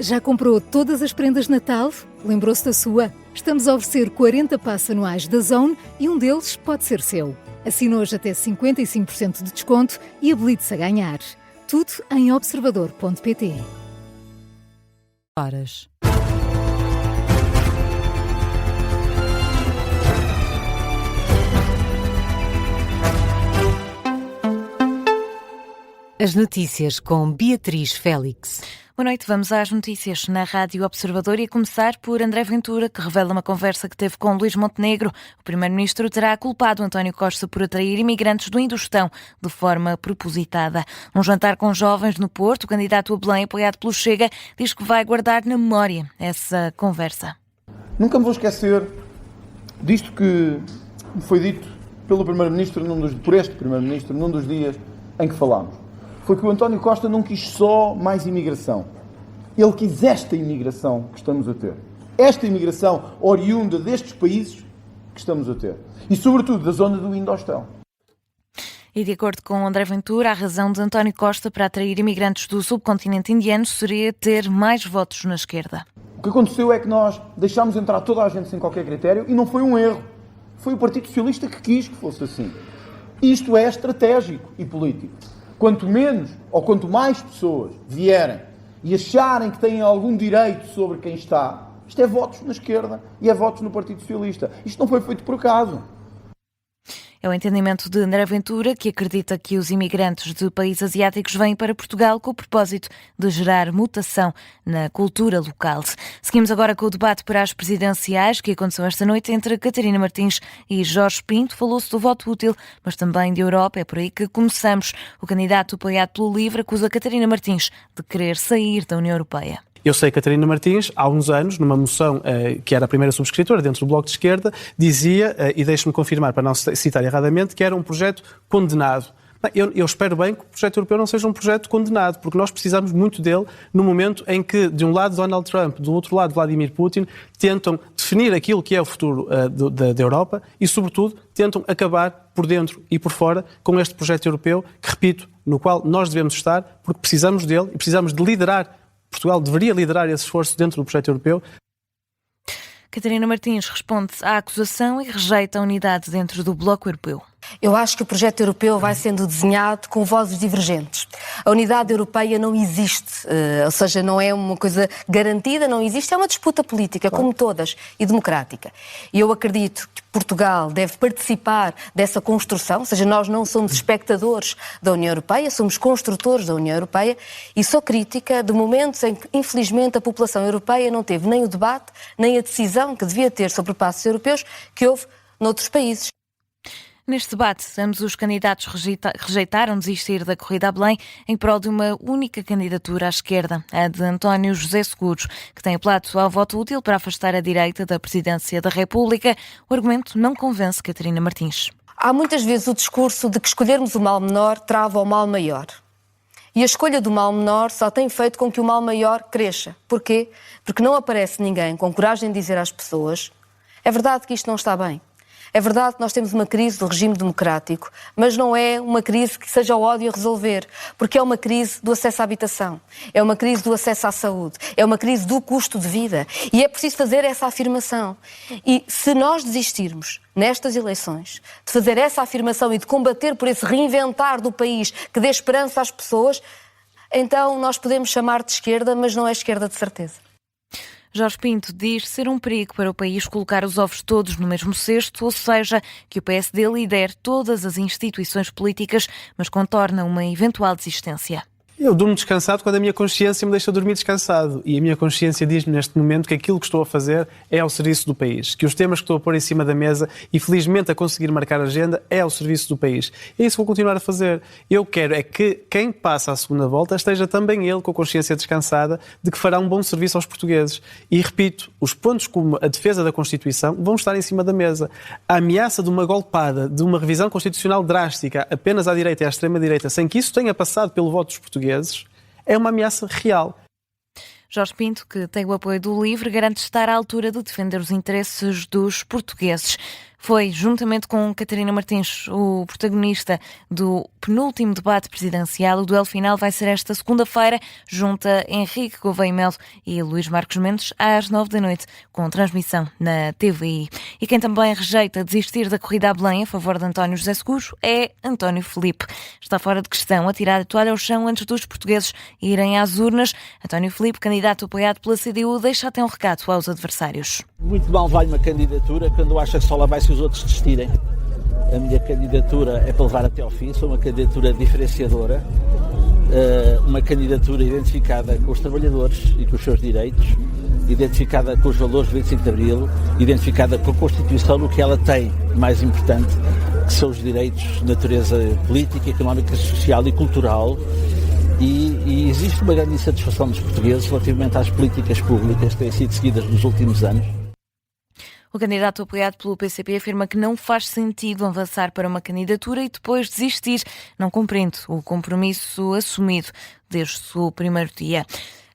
Já comprou todas as prendas de Natal? Lembrou-se da sua? Estamos a oferecer 40 passes anuais da Zone e um deles pode ser seu. Assine hoje até 55% de desconto e habilite-se a ganhar. Tudo em observador.pt. Horas. As notícias com Beatriz Félix. Boa noite, vamos às notícias na Rádio Observador e a começar por André Ventura, que revela uma conversa que teve com Luís Montenegro. O primeiro-ministro terá culpado António Costa por atrair imigrantes do Indostão de forma propositada. Um jantar com jovens no Porto, o candidato a Belém, apoiado pelo Chega, diz que vai guardar na memória essa conversa. Nunca me vou esquecer disto que foi dito pelo primeiro-ministro, por este primeiro-ministro, num dos dias em que falámos. Foi que o António Costa não quis só mais imigração. Ele quis esta imigração que estamos a ter. Esta imigração oriunda destes países que estamos a ter. E, sobretudo, da zona do Indostão. E de acordo com André Ventura, a razão de António Costa para atrair imigrantes do subcontinente indiano seria ter mais votos na esquerda. O que aconteceu é que nós deixámos entrar toda a gente sem qualquer critério e não foi um erro. Foi o Partido Socialista que quis que fosse assim. Isto é estratégico e político. Quanto menos ou quanto mais pessoas vierem e acharem que têm algum direito sobre quem está, isto é votos na esquerda e é votos no Partido Socialista. Isto não foi feito por acaso. É o entendimento de André Ventura, que acredita que os imigrantes de países asiáticos vêm para Portugal com o propósito de gerar mutação na cultura local. Seguimos agora com o debate para as presidenciais que aconteceu esta noite entre Catarina Martins e Jorge Pinto. Falou-se do voto útil, mas também de Europa. É por aí que começamos. O candidato apoiado pelo LIVRE acusa Catarina Martins de querer sair da União Europeia. Eu sei que Catarina Martins, há uns anos, numa moção que era a primeira subscritora dentro do Bloco de Esquerda, dizia, e deixe-me confirmar para não citar erradamente, que era um projeto condenado. Eu espero bem que o projeto europeu não seja um projeto condenado, porque nós precisamos muito dele no momento em que, de um lado, Donald Trump, do outro lado, Vladimir Putin, tentam definir aquilo que é o futuro da Europa e, sobretudo, tentam acabar por dentro e por fora com este projeto europeu, que, repito, no qual nós devemos estar, porque precisamos dele e precisamos de liderar. Portugal deveria liderar esse esforço dentro do projeto europeu. Catarina Martins responde à acusação e rejeita a unidade dentro do Bloco Europeu. Eu acho que o projeto europeu vai sendo desenhado com vozes divergentes. A unidade europeia não existe, ou seja, não é uma coisa garantida, não existe, é uma disputa política, como todas, e democrática. E eu acredito que Portugal deve participar dessa construção, ou seja, nós não somos espectadores da União Europeia, somos construtores da União Europeia, e sou crítica de momentos em que, infelizmente, a população europeia não teve nem o debate, nem a decisão que devia ter sobre passos europeus que houve noutros países. Neste debate, ambos os candidatos rejeitaram desistir da corrida a Belém em prol de uma única candidatura à esquerda, a de António José Seguros, que tem apelado ao voto útil para afastar a direita da presidência da República. O argumento não convence Catarina Martins. Há muitas vezes o discurso de que escolhermos o mal menor trava o mal maior. E a escolha do mal menor só tem feito com que o mal maior cresça. Porquê? Porque não aparece ninguém com coragem de dizer às pessoas: é verdade que isto não está bem. É verdade que nós temos uma crise do regime democrático, mas não é uma crise que seja o ódio a resolver, porque é uma crise do acesso à habitação, é uma crise do acesso à saúde, é uma crise do custo de vida. E é preciso fazer essa afirmação. E se nós desistirmos nestas eleições de fazer essa afirmação e de combater por esse reinventar do país que dê esperança às pessoas, então nós podemos chamar de esquerda, mas não é esquerda de certeza. Jorge Pinto diz ser um perigo para o país colocar os ovos todos no mesmo cesto, ou seja, que o PSD lidere todas as instituições políticas, mas contorna uma eventual desistência. Eu durmo descansado quando a minha consciência me deixa dormir descansado. E a minha consciência diz-me neste momento que aquilo que estou a fazer é ao serviço do país. Que os temas que estou a pôr em cima da mesa e felizmente a conseguir marcar a agenda é ao serviço do país. É isso que vou continuar a fazer. Eu quero é que quem passa à segunda volta esteja também ele com a consciência descansada de que fará um bom serviço aos portugueses. E repito, os pontos como a defesa da Constituição vão estar em cima da mesa. A ameaça de uma golpada, de uma revisão constitucional drástica apenas à direita e à extrema-direita, sem que isso tenha passado pelo voto dos portugueses, é uma ameaça real. Jorge Pinto, que tem o apoio do LIVRE, garante estar à altura de defender os interesses dos portugueses. Foi, juntamente com Catarina Martins, o protagonista do penúltimo debate presidencial. O duelo final vai ser esta segunda-feira, junta Henrique Gouveia Melo e Luís Marcos Mendes, às 21h, com transmissão na TVI. E quem também rejeita desistir da corrida a Belém a favor de António José Seguro é António Filipe. Está fora de questão atirar a toalha ao chão antes dos portugueses irem às urnas. António Filipe, candidato apoiado pela CDU, deixa até um recado aos adversários. Muito mal vai uma candidatura quando acha que só lá vai se os outros desistirem. A minha candidatura é para levar até ao fim, sou uma candidatura diferenciadora, uma candidatura identificada com os trabalhadores e com os seus direitos, identificada com os valores do 25 de Abril, identificada com a Constituição, no que ela tem mais importante, que são os direitos de natureza política, económica, social e cultural. E existe uma grande insatisfação dos portugueses relativamente às políticas públicas que têm sido seguidas nos últimos anos. O candidato apoiado pelo PCP afirma que não faz sentido avançar para uma candidatura e depois desistir, não cumprindo o compromisso assumido desde o primeiro dia.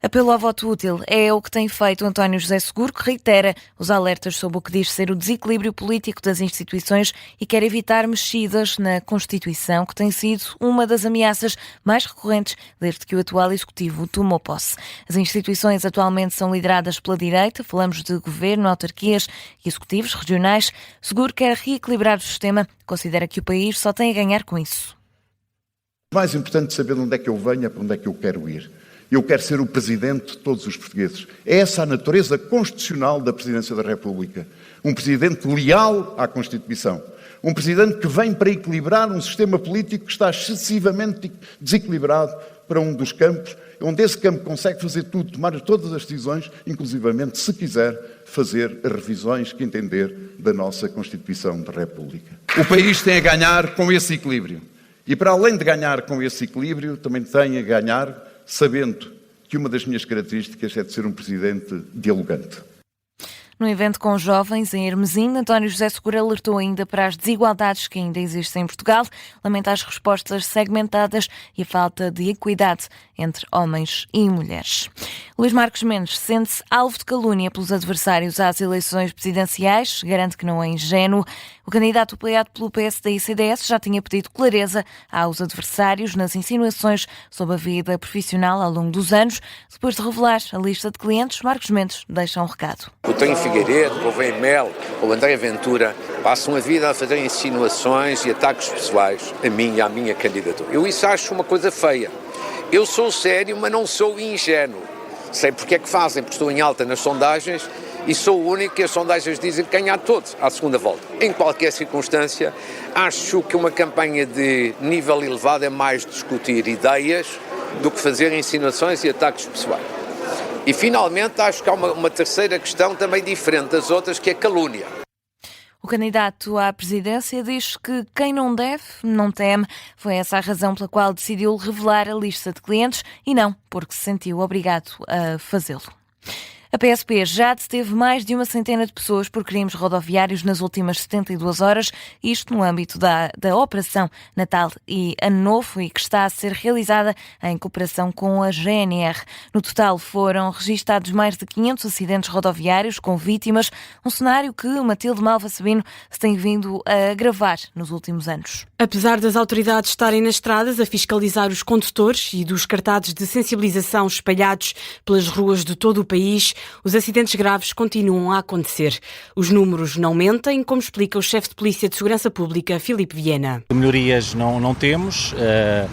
Apelo ao voto útil é o que tem feito António José Seguro, que reitera os alertas sobre o que diz ser o desequilíbrio político das instituições e quer evitar mexidas na Constituição, que tem sido uma das ameaças mais recorrentes desde que o atual Executivo tomou posse. As instituições atualmente são lideradas pela direita, falamos de governo, autarquias e executivos regionais. Seguro quer reequilibrar o sistema, considera que o país só tem a ganhar com isso. O mais importante é saber de onde é que eu venho, para onde é que eu quero ir. Eu quero ser o presidente de todos os portugueses. É essa a natureza constitucional da Presidência da República. Um presidente leal à Constituição. Um presidente que vem para equilibrar um sistema político que está excessivamente desequilibrado para um dos campos, onde esse campo consegue fazer tudo, tomar todas as decisões, inclusivamente, se quiser, fazer as revisões que entender da nossa Constituição da República. O país tem a ganhar com esse equilíbrio. E para além de ganhar com esse equilíbrio, também tem a ganhar sabendo que uma das minhas características é de ser um presidente dialogante. No evento com jovens em Hermesinde, António José Seguro alertou ainda para as desigualdades que ainda existem em Portugal, lamenta as respostas segmentadas e a falta de equidade entre homens e mulheres. Luís Marcos Mendes sente-se alvo de calúnia pelos adversários às eleições presidenciais, garante que não é ingênuo. O candidato apoiado pelo PSD e CDS já tinha pedido clareza aos adversários nas insinuações sobre a vida profissional ao longo dos anos. Depois de revelar a lista de clientes, Marcos Mendes deixa um recado. O Tenho Figueiredo, o Gouveia Melo ou o André Ventura passam a vida a fazer insinuações e ataques pessoais a mim e à minha candidatura. Eu isso acho uma coisa feia. Eu sou sério, mas não sou ingênuo. Sei porque é que fazem, porque estou em alta nas sondagens e sou o único que as sondagens dizem que ganhar todos à segunda volta. Em qualquer circunstância, acho que uma campanha de nível elevado é mais discutir ideias do que fazer insinuações e ataques pessoais. E, finalmente, acho que há uma terceira questão também diferente das outras, que é a calúnia. O candidato à presidência diz que quem não deve, não teme. Foi essa a razão pela qual decidiu revelar a lista de clientes e não porque se sentiu obrigado a fazê-lo. A PSP já deteve mais de 100 de pessoas por crimes rodoviários nas últimas 72 horas, isto no âmbito da Operação Natal e Ano Novo, e que está a ser realizada em cooperação com a GNR. No total foram registados mais de 500 acidentes rodoviários com vítimas, um cenário que Matilde Malva Sabino se tem vindo a agravar nos últimos anos. Apesar das autoridades estarem nas estradas a fiscalizar os condutores e dos cartazes de sensibilização espalhados pelas ruas de todo o país, os acidentes graves continuam a acontecer. Os números não mentem, como explica o chefe de Polícia de Segurança Pública, Filipe Viena. Melhorias não temos,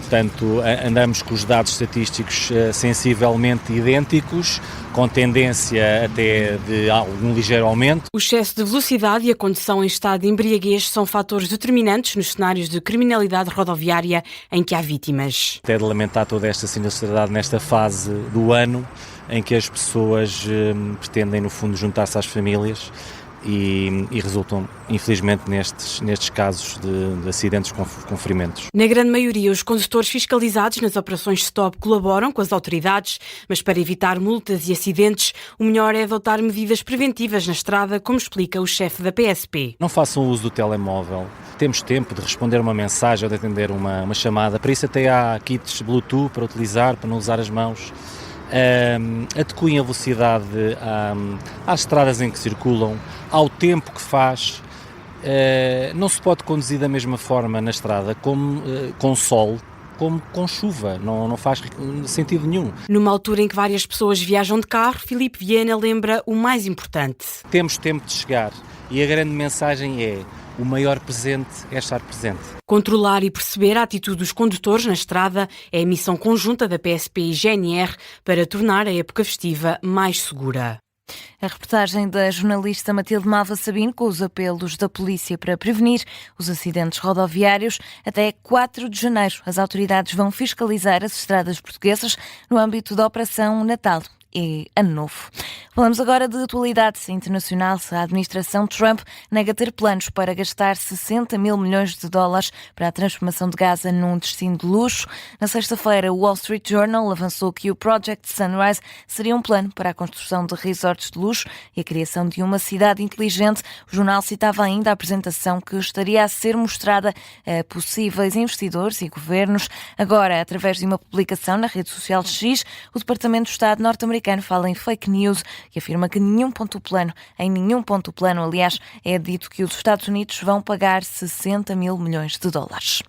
portanto andamos com os dados estatísticos sensivelmente idênticos, com tendência até de algum ligeiro aumento. O excesso de velocidade e a condução em estado de embriaguez são fatores determinantes nos cenários de criminalidade rodoviária em que há vítimas. Até de lamentar toda esta sinistralidade nesta fase do ano, em que as pessoas pretendem, no fundo, juntar-se às famílias e resultam, infelizmente, nestes casos de acidentes com ferimentos. Na grande maioria, os condutores fiscalizados nas operações stop colaboram com as autoridades, mas para evitar multas e acidentes, o melhor é adotar medidas preventivas na estrada, como explica o chefe da PSP. Não façam uso do telemóvel. Temos tempo de responder uma mensagem ou de atender uma chamada. Para isso até há kits Bluetooth para utilizar, para não usar as mãos. Adequem a velocidade às estradas em que circulam, ao tempo que faz não se pode conduzir da mesma forma na estrada como com sol, como com chuva, não faz sentido nenhum. Numa altura em que várias pessoas viajam de carro, Filipe Viana lembra o mais importante. Temos tempo de chegar e a grande mensagem é: o maior presente é estar presente. Controlar e perceber a atitude dos condutores na estrada é a missão conjunta da PSP e GNR para tornar a época festiva mais segura. A reportagem da jornalista Matilde Malva Sabino com os apelos da polícia para prevenir os acidentes rodoviários. Até 4 de janeiro, as autoridades vão fiscalizar as estradas portuguesas no âmbito da Operação Natal e Ano Novo. Falamos agora de atualidade internacional. A administração Trump nega ter planos para gastar 60 mil milhões de dólares para a transformação de Gaza num destino de luxo. Na sexta-feira, o Wall Street Journal avançou que o Project Sunrise seria um plano para a construção de resorts de luxo e a criação de uma cidade inteligente. O jornal citava ainda a apresentação que estaria a ser mostrada a possíveis investidores e governos. Agora, através de uma publicação na rede social X, o Departamento de Estado norte-americano fala em fake news e afirma que em nenhum ponto do plano, aliás, é dito que os Estados Unidos vão pagar 60 mil milhões de dólares.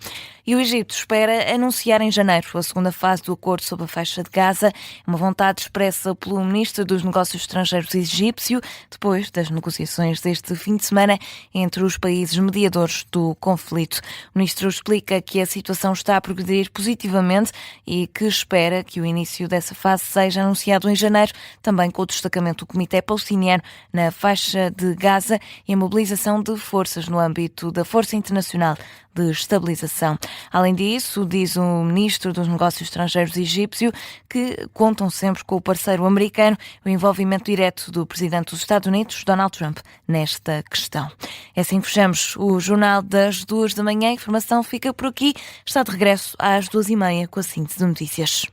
E o Egito espera anunciar em janeiro a segunda fase do acordo sobre a faixa de Gaza, uma vontade expressa pelo ministro dos Negócios Estrangeiros egípcio, depois das negociações deste fim de semana entre os países mediadores do conflito. O ministro explica que a situação está a progredir positivamente e que espera que o início dessa fase seja anunciado em janeiro, também com o destacamento do Comitê Palestiniano na faixa de Gaza e a mobilização de forças no âmbito da Força Internacional de Estabilização. Além disso, diz o ministro dos Negócios Estrangeiros egípcio que contam sempre com o parceiro americano, o envolvimento direto do presidente dos Estados Unidos, Donald Trump, nesta questão. É assim que fechamos o Jornal das 2 da manhã. A informação fica por aqui. Está de regresso às 2h30 com a síntese de notícias.